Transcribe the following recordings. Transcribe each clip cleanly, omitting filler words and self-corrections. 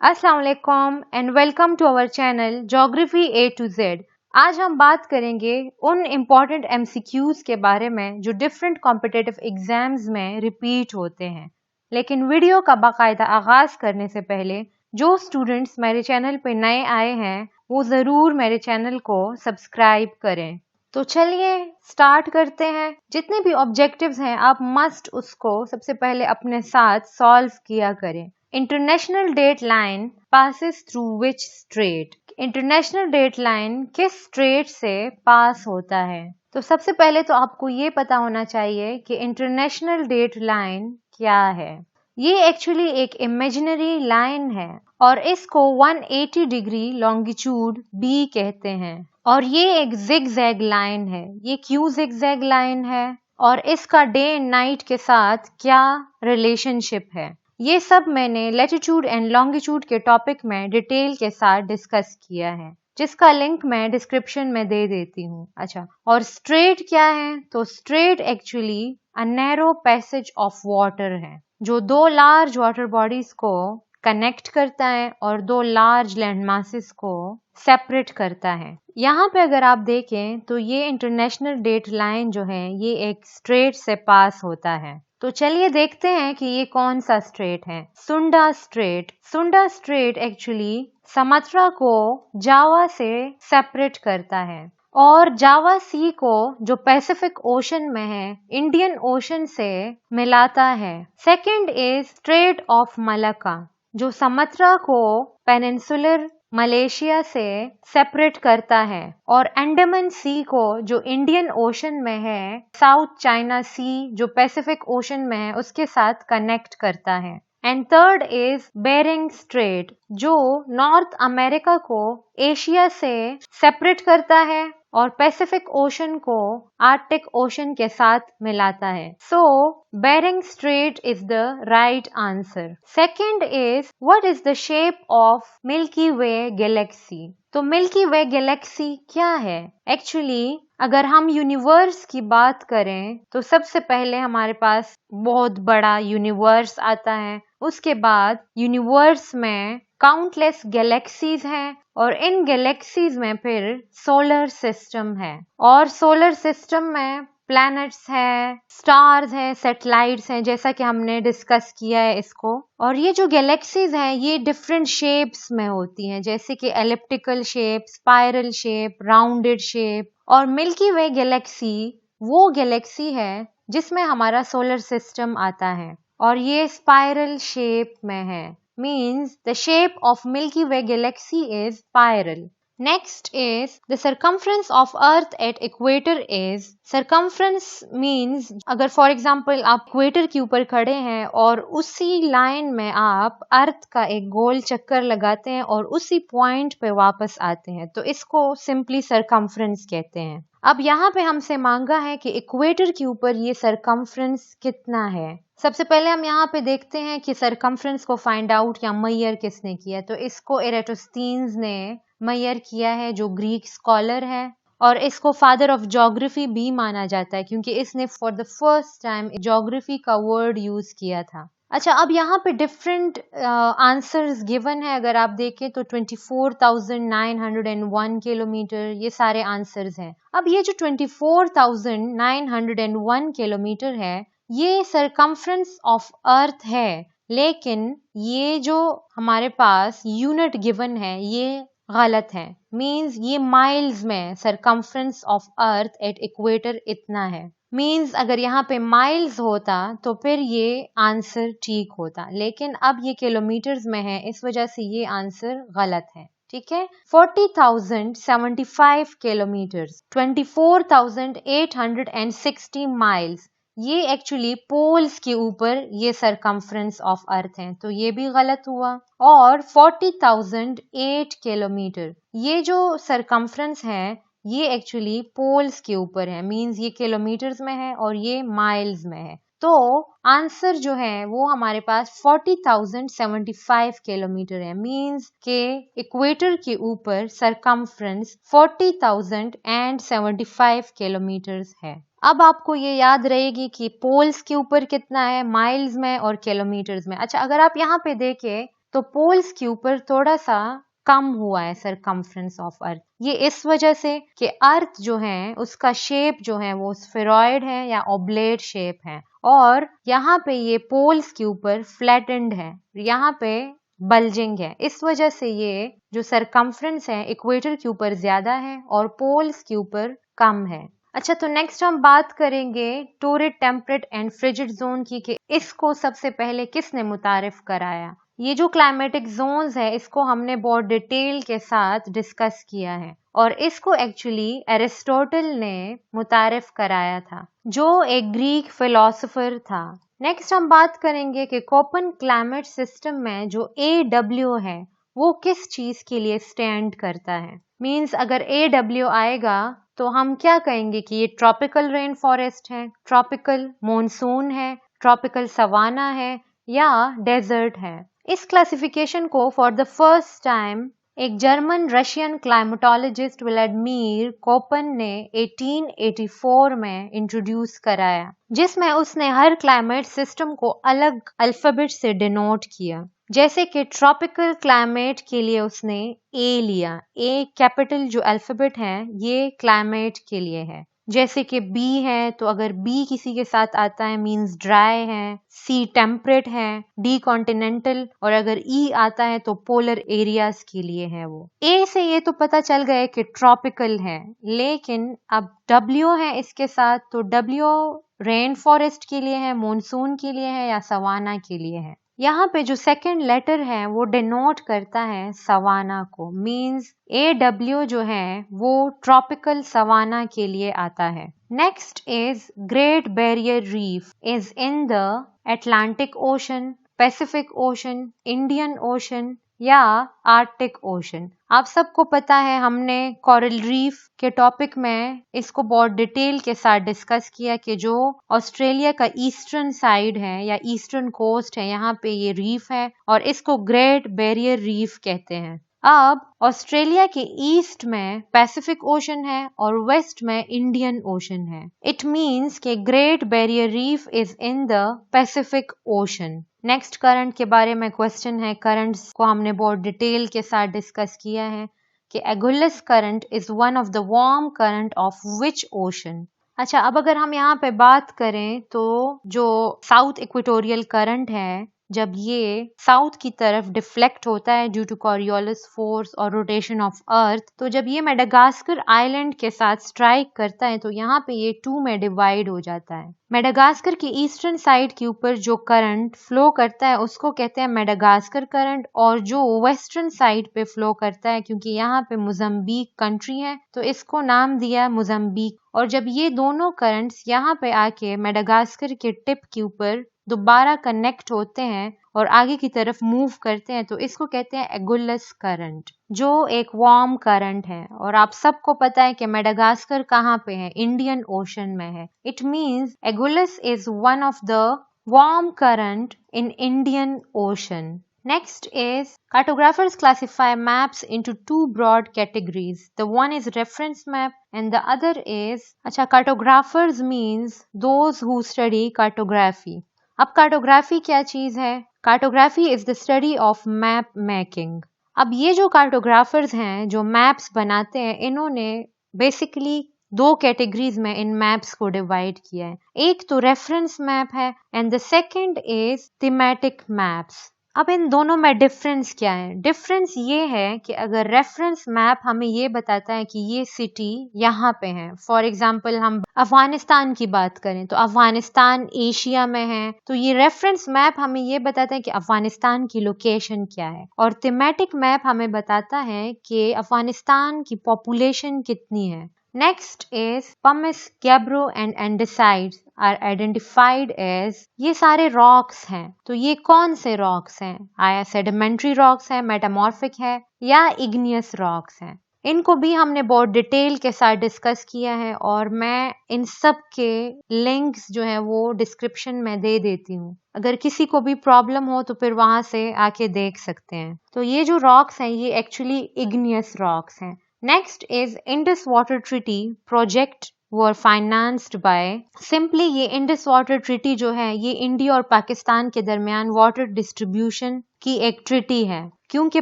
अस्सलाम वालेकुम and welcome to our channel geography A to Z. आज हम बात करेंगे उन इम्पॉर्टेंट एमसीक्यूज के बारे में जो डिफरेंट कॉम्पिटिटिव एग्जाम्स में रिपीट होते हैं। लेकिन वीडियो का बाकायदा आगाज करने से पहले जो स्टूडेंट्स मेरे चैनल पे नए आए हैं वो ज़रूर मेरे चैनल को सब्सक्राइब करें। तो चलिए स्टार्ट करते हैं। जितने भी ऑब्जेक्टिव्स हैं आप मस्ट उसको सबसे पहले अपने साथ सॉल्व किया करें। International date line passes through which strait? International date line किस स्ट्रेट से पास होता है? तो सबसे पहले तो आपको ये पता होना चाहिए कि इंटरनेशनल डेट लाइन क्या है। ये एक्चुअली एक इमेजिनरी लाइन है और इसको 180 डिग्री लॉन्गिट्यूड बी कहते हैं और ये एक जिगजैग लाइन है। ये क्यों जिगजैग लाइन है और इसका डे एंड नाइट के साथ क्या रिलेशनशिप है, ये सब मैंने लैटिट्यूड एंड लॉन्गिट्यूड के टॉपिक में डिटेल के साथ डिस्कस किया है, जिसका लिंक मैं डिस्क्रिप्शन में दे देती हूँ। अच्छा, और स्ट्रेट क्या है? तो straight actually a narrow passage of water है जो दो लार्ज वाटर बॉडीज को कनेक्ट करता है और दो लार्ज लैंड मासेस को सेपरेट करता है। यहाँ पे अगर आप देखें तो ये इंटरनेशनल डेट लाइन जो है ये एक स्ट्रेट से पास होता है। तो चलिए देखते हैं कि ये कौन सा स्ट्रेट है। सुंडा स्ट्रेट। सुंडा स्ट्रेट एक्चुअली सुमात्रा को जावा से सेपरेट करता है और जावा सी को जो पैसिफिक ओशन में है इंडियन ओशन से मिलाता है। Second is straight of Malacca जो सुमात्रा को पेनिनसुलर मलेशिया से सेपरेट करता है और अंडमान सी को जो इंडियन ओशन में है साउथ चाइना सी जो पैसिफिक ओशन में है उसके साथ कनेक्ट करता है। And third is Bering Strait जो नॉर्थ अमेरिका को एशिया से सेपरेट करता है और पैसिफिक ओशन को आर्कटिक ओशन के साथ मिलाता है। So Bering Strait is the right answer. Second is what is the shape of Milky Way galaxy? तो मिल्की वे गैलेक्सी क्या है? एक्चुअली अगर हम यूनिवर्स की बात करें तो सबसे पहले हमारे पास बहुत बड़ा यूनिवर्स आता है, उसके बाद यूनिवर्स में काउंटलेस गैलेक्सीज हैं और इन गैलेक्सीज में फिर सोलर सिस्टम है और सोलर सिस्टम में प्लैनेट्स है, स्टार्स हैं, सैटेलाइट्स हैं, जैसा कि हमने डिस्कस किया है इसको। और ये जो गैलेक्सीज हैं ये डिफरेंट शेप्स में होती हैं, जैसे कि elliptical shape, spiral shape, rounded shape. और मिल्की वे गैलेक्सी वो गैलेक्सी है जिसमें हमारा सोलर सिस्टम आता है और ये स्पाइरल शेप में है। Means the shape of Milky Way galaxy is spiral. Next is the circumference of Earth at equator is. Circumference means अगर for example आप इक्वेटर के ऊपर खड़े हैं और उसी लाइन में आप अर्थ का एक गोल चक्कर लगाते हैं और उसी पॉइंट पे वापस आते हैं तो इसको सिंपली सरकमफ्रेंस कहते हैं। अब यहाँ पे हमसे मांगा है कि इक्वेटर के ऊपर ये सरकमफ्रेंस कितना है। सबसे पहले हम यहाँ पे देखते हैं कि सरकमफ्रेंस को फाइंड आउट या मैयर किसने किया। तो इसको एरेटोस्थीन्स ने मैयर किया है जो ग्रीक स्कॉलर है और इसको फादर ऑफ ज्योग्राफी भी माना जाता है क्योंकि इसने for the first time geography का वर्ड यूज किया था। अच्छा, अब यहाँ पे डिफरेंट आंसर्स गिवन है। अगर आप देखें तो 24,901 किलोमीटर ये सारे आंसर्स हैं। अब ये जो 24,901 किलोमीटर है ये सरकमफ्रेंस ऑफ अर्थ है, लेकिन ये जो हमारे पास यूनिट गिवन है ये गलत है। मींस ये माइल्स में circumference of earth at equator इतना है। मींस अगर यहाँ पे माइल्स होता तो फिर ये आंसर ठीक होता, लेकिन अब ये किलोमीटर्स में है इस वजह से ये आंसर गलत है। ठीक है, 40,075 किलोमीटर्स, 24,860 माइल्स, ये एक्चुअली पोल्स के ऊपर ये सरकमफ्रेंस ऑफ अर्थ है तो ये भी गलत हुआ। और 40,008 किलोमीटर ये जो सरकमफ्रेंस है ये एक्चुअली पोल्स के ऊपर है। मींस ये किलोमीटर्स में है और ये माइल्स में है। तो आंसर जो है वो हमारे पास 40,075 किलोमीटर है। मींस के इक्वेटर के ऊपर सरकमफ्रेंस 40,075 किलोमीटर्स है। अब आपको ये याद रहेगी कि पोल्स के ऊपर कितना है, माइल्स में और किलोमीटर्स में। अच्छा, अगर आप यहाँ पे देखें तो पोल्स के ऊपर थोड़ा सा कम हुआ है सरकमफ्रेंस ऑफ अर्थ। ये इस वजह से कि अर्थ जो है उसका शेप जो है वो स्फेरॉइड है या ऑब्लेट शेप है, और यहाँ पे ये पोल्स के ऊपर फ्लैटेंड है, यहाँ पे बल्जिंग है। इस वजह से ये जो सरकमफ्रेंस है इक्वेटर के ऊपर ज्यादा है और पोल्स के ऊपर कम है। अच्छा, तो नेक्स्ट हम बात करेंगे torrid, temperate and frigid zone की कि इसको सबसे पहले किसने मुतारिफ कराया। ये जो क्लाइमेटिक जोन्स है इसको हमने बहुत डिटेल के साथ डिस्कस किया है और इसको एक्चुअली एरिस्टोटल ने मुतारिफ कराया था, जो एक ग्रीक फिलोसोफर था। नेक्स्ट हम बात करेंगे कि कोपन क्लाइमेट सिस्टम में जो AW है वो किस चीज के लिए स्टैंड करता है। मींस अगर AW आएगा तो हम क्या कहेंगे कि ये ट्रॉपिकल रेन फॉरेस्ट है, ट्रॉपिकल मॉनसून है, ट्रॉपिकल सवाना है या डेजर्ट है। इस क्लासिफिकेशन को फॉर द फर्स्ट टाइम एक German Russian climatologist Vladimir Köppen ने 1884 में इंट्रोड्यूस कराया, जिसमें उसने हर क्लाइमेट सिस्टम को अलग अल्फाबेट से डिनोट किया। जैसे कि ट्रॉपिकल क्लाइमेट के लिए उसने A लिया, A कैपिटल जो अल्फाबेट है ये क्लाइमेट के लिए है। जैसे कि B है तो अगर B किसी के साथ आता है मींस ड्राई है, C टेम्परेट है, D कॉन्टिनेंटल, और अगर E आता है तो पोलर एरियाज के लिए है वो। A से ये तो पता चल गया कि ट्रॉपिकल है, लेकिन अब W है इसके साथ, तो W रेन फॉरेस्ट के लिए है, मॉनसून के लिए है या सवाना के लिए है। यहाँ पे जो सेकंड लेटर है वो डिनोट करता है सवाना को, मींस AW जो है वो ट्रॉपिकल सवाना के लिए आता है। Next is great barrier reef is in the Atlantic ocean, Pacific ocean, Indian ocean या आर्कटिक ओशन। आप सबको पता है हमने कोरल रीफ के टॉपिक में इसको बहुत डिटेल के साथ डिस्कस किया कि जो ऑस्ट्रेलिया का ईस्टर्न साइड है या ईस्टर्न कोस्ट है यहाँ पे ये रीफ है और इसको ग्रेट बैरियर रीफ कहते हैं। अब ऑस्ट्रेलिया के ईस्ट में पैसिफिक ओशन है और वेस्ट में इंडियन ओशन है। इट मीन्स कि great barrier reef is in the Pacific ocean. Next current के बारे में क्वेश्चन है। करंट्स को हमने बहुत डिटेल के साथ डिस्कस किया है कि Agulhas current is one of the warm current of which ocean. अच्छा, अब अगर हम यहाँ पे बात करें तो जो साउथ इक्वेटोरियल करंट है जब ये साउथ की तरफ डिफ्लेक्ट होता है ड्यू टू कॉरियोलिस फोर्स और रोटेशन ऑफ अर्थ, तो जब ये मेडागास्कर आइलैंड के साथ स्ट्राइक करता है तो यहाँ पे ये 2 में डिवाइड हो जाता है। मेडागास्कर की ईस्टर्न साइड के ऊपर जो करंट फ्लो करता है उसको कहते हैं मेडागास्कर करंट, और जो वेस्टर्न साइड पे फ्लो करता है क्योंकि यहाँ पे मोजाम्बिक कंट्री है तो इसको नाम दिया मोजाम्बिक। और जब ये दोनों करंट्स यहाँ पे आके मेडागास्कर के टिप के ऊपर दोबारा कनेक्ट होते हैं और आगे की तरफ मूव करते हैं तो इसको कहते हैं एगुलस करंट, जो एक वार्म करंट है। और आप सबको पता है कि मेडागास्कर कहाँ पे है, इंडियन ओशन में है। It means Agulhas is one of the warm current in Indian Ocean. Next is cartographers classify maps into 2 broad categories. The one is reference map and the other is, अच्छा, cartographers means those who study cartography. अब cartography क्या चीज है? Cartography is the study of map making. अब ये जो cartographers हैं जो मैप्स बनाते हैं इन्होंने बेसिकली 2 कैटेगरीज में इन मैप्स को डिवाइड किया है। एक तो रेफरेंस मैप है and the second is thematic maps. अब इन दोनों में डिफरेंस क्या है? डिफरेंस ये है कि अगर रेफरेंस मैप हमें ये बताता है कि ये सिटी यहाँ पे है, फॉर एग्जांपल हम अफगानिस्तान की बात करें तो अफगानिस्तान एशिया में है, तो ये रेफरेंस मैप हमें ये बताता है कि अफगानिस्तान की लोकेशन क्या है। और थीमेटिक मैप हमें बताता है कि अफगानिस्तान की पॉपुलेशन कितनी है। Next is pumice, gabbro and andesites are identified as, ये सारे रॉक्स हैं। तो ये कौन से रॉक्स हैं? आया सेडिमेंट्री रॉक्स हैं, मेटामॉर्फिक है या इग्नियस रॉक्स हैं? इनको भी हमने बहुत डिटेल के साथ डिस्कस किया है और मैं इन सब के लिंक्स जो है वो डिस्क्रिप्शन में दे देती हूँ। अगर किसी को भी प्रॉब्लम हो तो फिर वहां से आके देख सकते हैं। तो ये जो रॉक्स हैं ये एक्चुअली इग्नियस रॉक्स हैं। Next is Indus Water Treaty Project were financed by simply ये इंडस वाटर ट्रीटी जो है ये इंडिया और पाकिस्तान के दरमियान वाटर डिस्ट्रीब्यूशन की एक ट्रीटी है, क्योंकि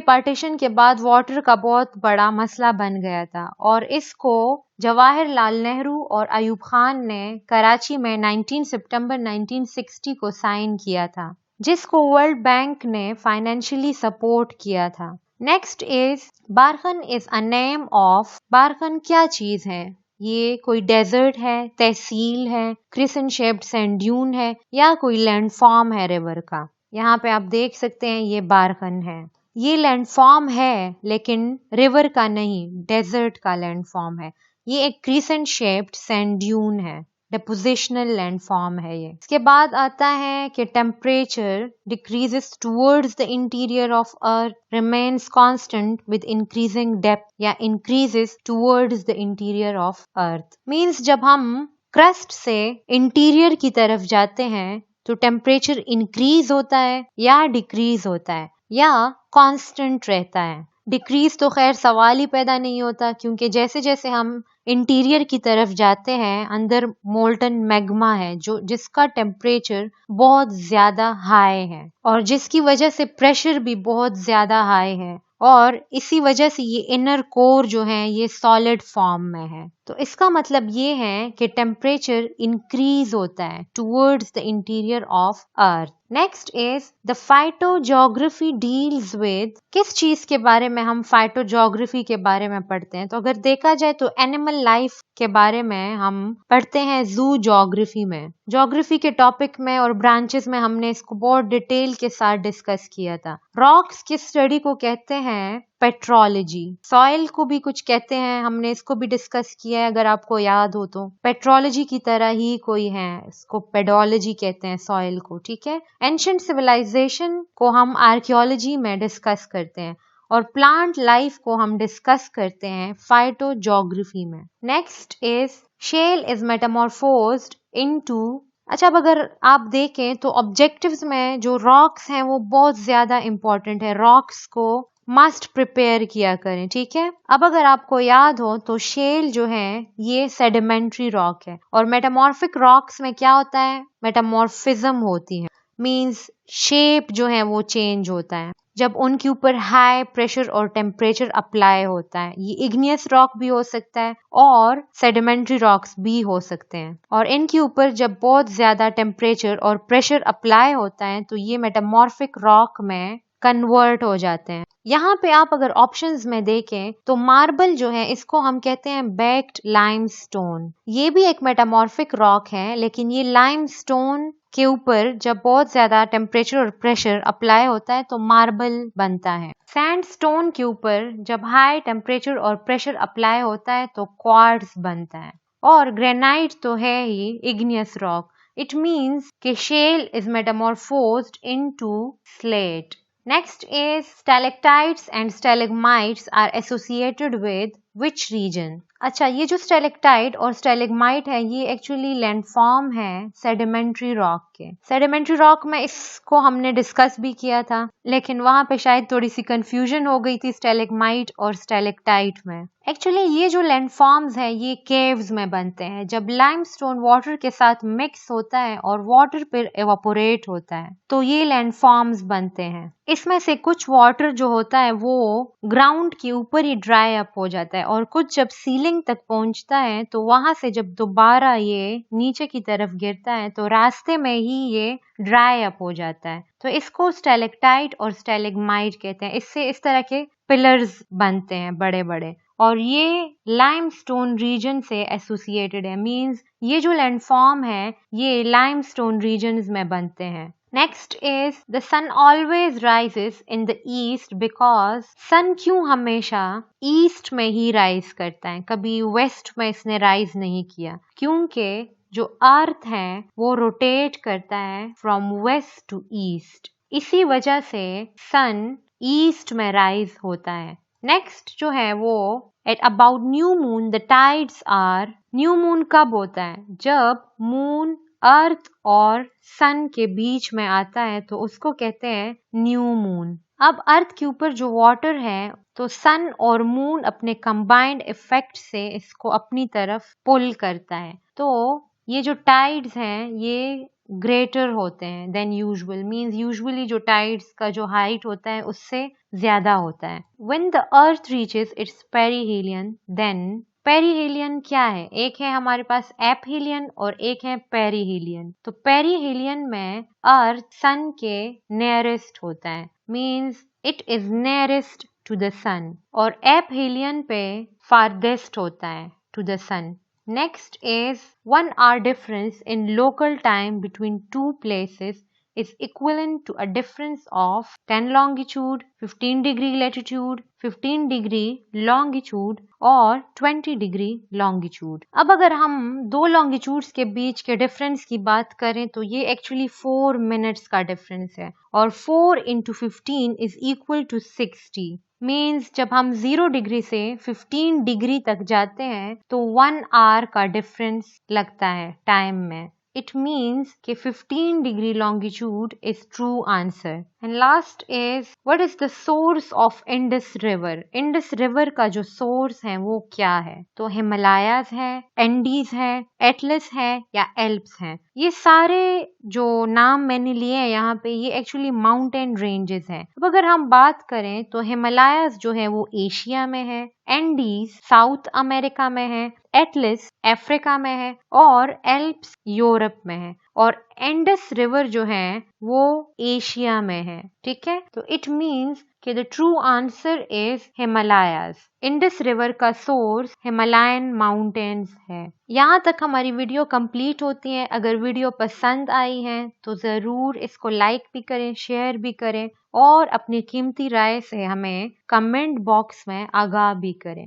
पार्टीशन के बाद वाटर का बहुत बड़ा मसला बन गया था और इसको जवाहरलाल नेहरू और अयूब खान ने कराची में 19 सितंबर 1960 को साइन किया था, जिसको वर्ल्ड बैंक ने फाइनेंशियली सपोर्ट किया था। Next is barchan is a name of, barchan क्या चीज है? ये कोई डेजर्ट है, तहसील है, क्रिसेंट शेप्ड सैंड ड्यून है या कोई लैंडफॉर्म है रिवर का? यहाँ पे आप देख सकते हैं ये बारखन है। ये लैंडफॉर्म है लेकिन रिवर का नहीं, डेजर्ट का लैंडफॉर्म है। ये एक क्रिसेंट शेप्ड सैंड ड्यून है, डिपोजिशनल लैंडफॉर्म है ये। इसके बाद आता है कि temperature decreases towards the interior of earth, remains constant with increasing depth या increases towards the interior of earth. Means जब हम क्रस्ट से इंटीरियर की तरफ जाते हैं तो टेम्परेचर इंक्रीज होता है या डिक्रीज होता है या कांस्टेंट रहता है। डिक्रीज तो खैर सवाल ही पैदा नहीं होता, क्योंकि जैसे जैसे हम इंटीरियर की तरफ जाते हैं अंदर मोल्टन मैग्मा है जो जिसका टेम्परेचर बहुत ज्यादा हाई है और जिसकी वजह से प्रेशर भी बहुत ज्यादा हाई है और इसी वजह से ये इनर कोर जो है ये सॉलिड फॉर्म में है। तो इसका मतलब ये है कि टेम्परेचर इंक्रीज होता है towards the interior of earth. Next is the phytogeography deals with, किस चीज के बारे में हम फाइटोजोग्राफी के बारे में पढ़ते हैं? तो अगर देखा जाए तो एनिमल लाइफ के बारे में हम पढ़ते हैं जू जोग्राफी में। जोग्राफी के टॉपिक में और ब्रांचेस में हमने इसको बहुत डिटेल के साथ डिस्कस किया था। रॉक्स की स्टडी को कहते हैं पेट्रोलॉजी, सॉइल को भी कुछ कहते हैं, हमने इसको भी डिस्कस किया है अगर आपको याद हो तो। पेट्रोलॉजी की तरह ही कोई है, इसको पेडोलॉजी कहते हैं सॉइल को, ठीक है। एंशिएंट सिविलाइजेशन को हम आर्कियोलॉजी में डिस्कस करते हैं और प्लांट लाइफ को हम डिस्कस करते हैं फाइटोजोग्राफी में। Next is shale is metamorphosed into, अच्छा अब अगर आप देखें तो ऑब्जेक्टिव्स में जो रॉक्स हैं वो बहुत ज्यादा इंपॉर्टेंट है, रॉक्स को मस्ट प्रिपेयर किया करें, ठीक है। अब अगर आपको याद हो तो शेल जो है ये सेडिमेंट्री रॉक है और मेटामॉर्फिक रॉक्स में क्या होता है, मेटामॉर्फिज्म होती है, मींस शेप जो है वो चेंज होता है जब उनके ऊपर हाई प्रेशर और टेम्परेचर अप्लाई होता है। ये इग्नियस रॉक भी हो सकता है और सेडिमेंट्री रॉक्स भी हो सकते हैं और इनके ऊपर जब बहुत ज्यादा टेम्परेचर और प्रेशर अप्लाई होता है तो ये मेटामॉर्फिक रॉक में कन्वर्ट हो जाते हैं। यहाँ पे आप अगर ऑप्शंस में देखें तो मार्बल जो है इसको हम कहते हैं बेक्ड लाइमस्टोन। ये भी एक मेटामॉर्फिक रॉक है लेकिन ये लाइमस्टोन के ऊपर जब बहुत ज्यादा टेम्परेचर और प्रेशर अप्लाई होता है तो मार्बल बनता है। सैंडस्टोन के ऊपर जब हाई टेम्परेचर और प्रेशर अप्लाई होता है तो क्वार्ट्ज बनता है और ग्रेनाइट तो है ही इग्नियस रॉक। इट मीन्स कि shale is metamorphosed into slate. Next is stalactites and stalagmites are associated with which region? अच्छा, ये जो स्टेलेक्टाइट और स्टेलेग्माइट है ये एक्चुअली लैंडफॉर्म है सेडिमेंट्री रॉक के। सेडिमेंट्री रॉक में इसको हमने डिस्कस भी किया था लेकिन वहां पे शायद थोड़ी सी कंफ्यूजन हो गई थी स्टेलेग्माइट और स्टेलेक्टाइट में। एक्चुअली ये जो लैंडफॉर्म्स हैं ये केव्स में बनते हैं जब लाइमस्टोन वाटर के साथ मिक्स होता है और वाटर फिर एवापोरेट होता है तो ये लैंडफॉर्म्स बनते हैं। इसमें से कुछ वाटर जो होता है वो ग्राउंड के ऊपर ही ड्राई अप हो जाता है और कुछ जब सीलिंग तक पहुंचता है तो वहां से जब दोबारा ये नीचे की तरफ गिरता है तो रास्ते में ही ये ड्राई अप हो जाता है। तो इसको स्टेलेक्टाइट और स्टेलेग्माइट कहते हैं। इससे इस तरह के पिलर्स बनते हैं बड़े बड़े और ये लाइमस्टोन रीजन से एसोसिएटेड है, मींस ये जो लैंडफॉर्म है ये लाइमस्टोन रीजन्स में बनते हैं। Next is the sun always rises in the east because sun क्यों हमेशा ईस्ट में ही राइज करता है, कभी वेस्ट में इसने राइज नहीं किया, क्योंकि जो अर्थ है वो रोटेट करता है फ्रॉम वेस्ट टू ईस्ट, इसी वजह से सन ईस्ट में राइज होता है। नेक्स्ट जो है वो at about new moon the tides are, new moon कब होता है, जब मून अर्थ और सन के बीच में आता है तो उसको कहते हैं न्यू मून। अब अर्थ के ऊपर जो वाटर है तो सन और मून अपने कंबाइंड इफेक्ट से इसको अपनी तरफ पुल करता है। तो ये जो टाइड्स हैं ये ग्रेटर होते हैं देन यूजुअल, मींस यूजुअली जो टाइड्स का जो हाइट होता है उससे ज्यादा होता है। When the earth reaches its perihelion then, perihelion क्या है? एक है हमारे पास एपहेलियन और एक है पेरीहेलियन। तो पेरीहेलियन में अर्थ सन के नियरेस्ट होता है, means it is nearest to the sun, और एपहेलियन पे फारदेस्ट होता है to the sun. Next is 1 hour difference in local time between two places is equivalent to a difference of 10 longitude, 15 degree latitude, 15 degree longitude और 20 degree longitude। अब अगर हम दो longitudes के बीच के difference की बात करें तो ये actually 4 minutes का difference है, और 4 into 15 is equal to 60। Means जब हम 0 डिग्री से 15 डिग्री तक जाते हैं तो 1 आवर का डिफरेंस लगता है टाइम में। इट मीन्स कि 15 degree longitude is true answer. And last is what is the source of Indus river? Indus river का जो सोर्स है वो क्या है? तो हिमालयाज है, एंडीज है, एटलस है या एल्प्स है। ये सारे जो नाम मैंने लिए हैं यहाँ पे ये एक्चुअली माउंटेन रेंजेस हैं। अब अगर हम बात करें तो हिमालयाज जो है वो एशिया में है, एंडीज साउथ अमेरिका में है, एटलस अफ्रीका में है और एल्प्स यूरोप में है, और इंडस रिवर जो है वो एशिया में है। ठीक है, तो इट मीन्स कि the true answer is Himalayas. Indus river का सोर्स हिमालयन माउंटेन्स है। यहाँ तक हमारी वीडियो कंप्लीट होती है। अगर वीडियो पसंद आई है तो ज़रूर इसको लाइक भी करें, शेयर भी करें और अपनी कीमती राय से हमें कमेंट बॉक्स में आगाह भी करें।